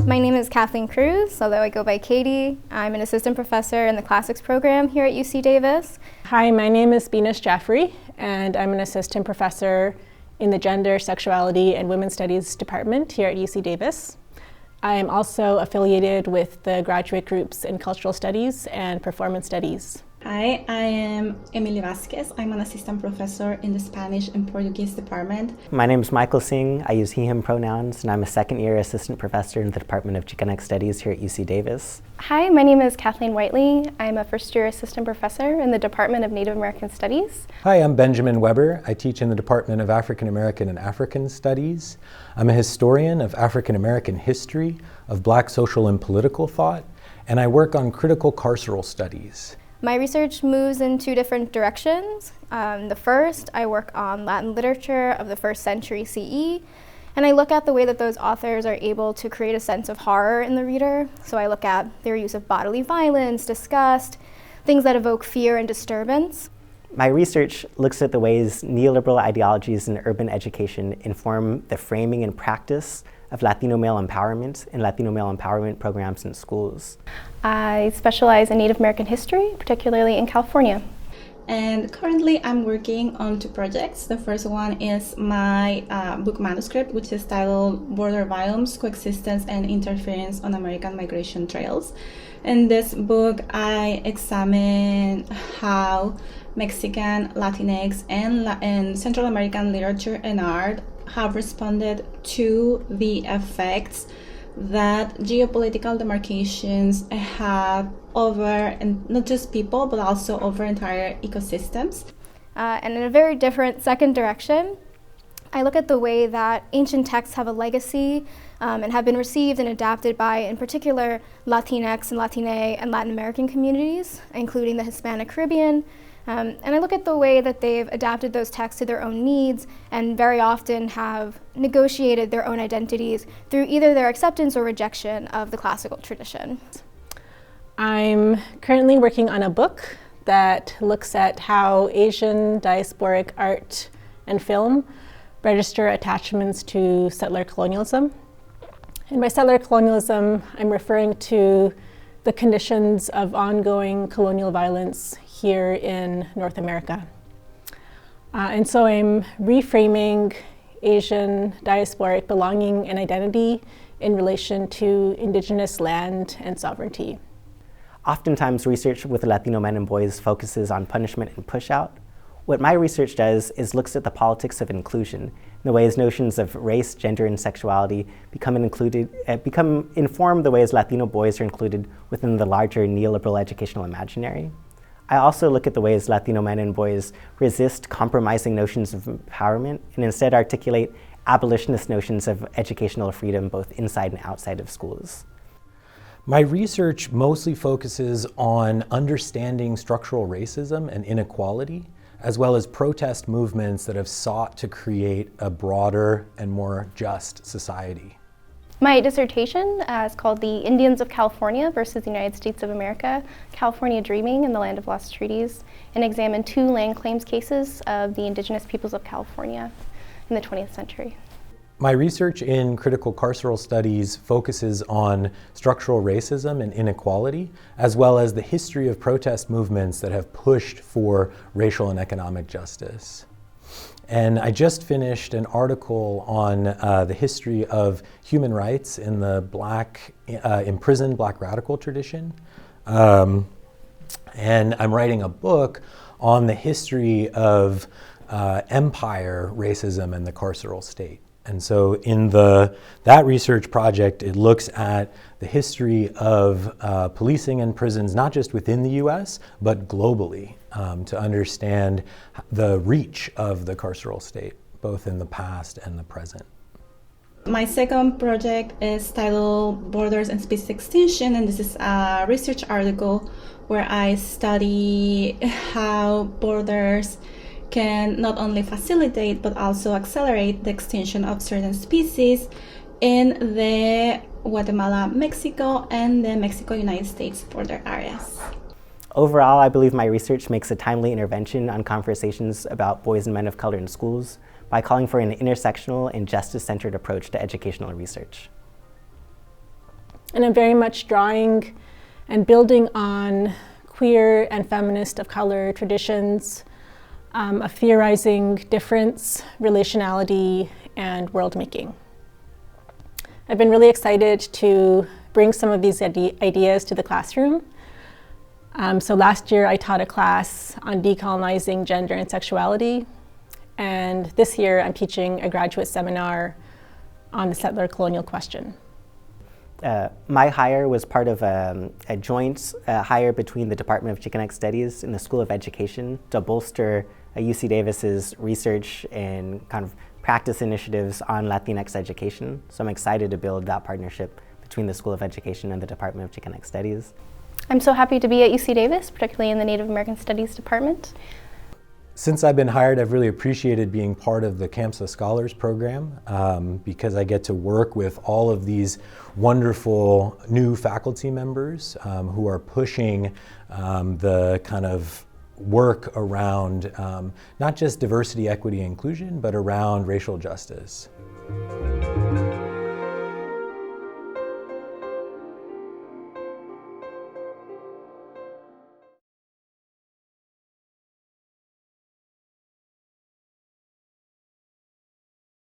My name is Kathleen Cruz, although I go by Katie. I'm an assistant professor in the classics program here at UC Davis. Hi, my name is Beenash Jafri, and I'm an assistant professor in the Gender, Sexuality, and Women's Studies department here at UC Davis. I am also affiliated with the graduate groups in Cultural Studies and Performance Studies. Hi, I am Emily Vázquez. I'm an assistant professor in the Spanish and Portuguese department. My name is Singh. I use he, him pronouns, and I'm a second-year assistant professor in the Department of Chicano Studies here at UC Davis. Hi, my name is Kathleen Whiteley. I'm a first-year assistant professor in the Department of Native American Studies. Hi, I'm Benjamin Weber. I teach in the Department of African American and African Studies. I'm a historian of African American history, of Black social and political thought, and I work on critical carceral studies. My research moves in two different directions. The first, I work on Latin literature of the 1st century CE, and I look at the way that those authors are able to create a sense of horror in the reader. So I look at their use of bodily violence, disgust, things that evoke fear and disturbance. My research looks at the ways neoliberal ideologies in urban education inform the framing and practice of Latino male empowerment and Latino male empowerment programs in schools. I specialize in Native American history, particularly in California. And currently I'm working on 2 projects. The first one is my book manuscript, which is titled Border Biomes, Coexistence and Interference on American Migration Trails. In this book, I examine how Mexican, Latinx, and Central American literature and art have responded to the effects that geopolitical demarcations have over, and not just people, but also over entire ecosystems. And in a very different second direction, I look at the way that ancient texts have a legacy and have been received and adapted by, in particular, Latinx and Latine and Latin American communities, including the Hispanic Caribbean. And I look at the way that they've adapted those texts to their own needs and very often have negotiated their own identities through either their acceptance or rejection of the classical tradition. I'm currently working on a book that looks at how Asian diasporic art and film register attachments to settler colonialism. And by settler colonialism, I'm referring to the conditions of ongoing colonial violence here in North America. And so I'm reframing Asian diasporic belonging and identity in relation to indigenous land and sovereignty. Oftentimes, research with Latino men and boys focuses on punishment and push-out. What my research does is looks at the politics of inclusion, the ways notions of race, gender, and sexuality inform the ways Latino boys are included within the larger neoliberal educational imaginary. I also look at the ways Latino men and boys resist compromising notions of empowerment and instead articulate abolitionist notions of educational freedom both inside and outside of schools. My research mostly focuses on understanding structural racism and inequality, as well as protest movements that have sought to create a broader and more just society. My dissertation is called The Indians of California versus the United States of America, California Dreaming in the Land of Lost Treaties, and examined 2 land claims cases of the indigenous peoples of California in the 20th century. My research in critical carceral studies focuses on structural racism and inequality, as well as the history of protest movements that have pushed for racial and economic justice. And I just finished an article on the history of human rights in the imprisoned Black radical tradition. And I'm writing a book on the history of empire racism and the carceral state. And so in that research project, it looks at the history of policing in prisons, not just within the US, but globally, to understand the reach of the carceral state, both in the past and the present. My second project is titled Borders and Species Extinction, and this is a research article where I study how borders can not only facilitate but also accelerate the extinction of certain species in the Guatemala-Mexico and the Mexico-United States border areas. Overall, I believe my research makes a timely intervention on conversations about boys and men of color in schools by calling for an intersectional and justice-centered approach to educational research. And I'm very much drawing and building on queer and feminist of color traditions of theorizing difference, relationality, and world making. I've been really excited to bring some of these ideas to the classroom. So last year I taught a class on decolonizing gender and sexuality, and this year I'm teaching a graduate seminar on the settler colonial question. My hire was part of a joint hire between the Department of Chicano Studies and the School of Education to bolster UC Davis's research and kind of practice initiatives on Latinx education. So I'm excited to build that partnership between the School of Education and the Department of Chicano Studies. I'm so happy to be at UC Davis, particularly in the Native American Studies department. Since I've been hired, I've really appreciated being part of the CAMPSSAH Scholars program because I get to work with all of these wonderful new faculty members who are pushing the kind of work around not just diversity, equity, and inclusion, but around racial justice.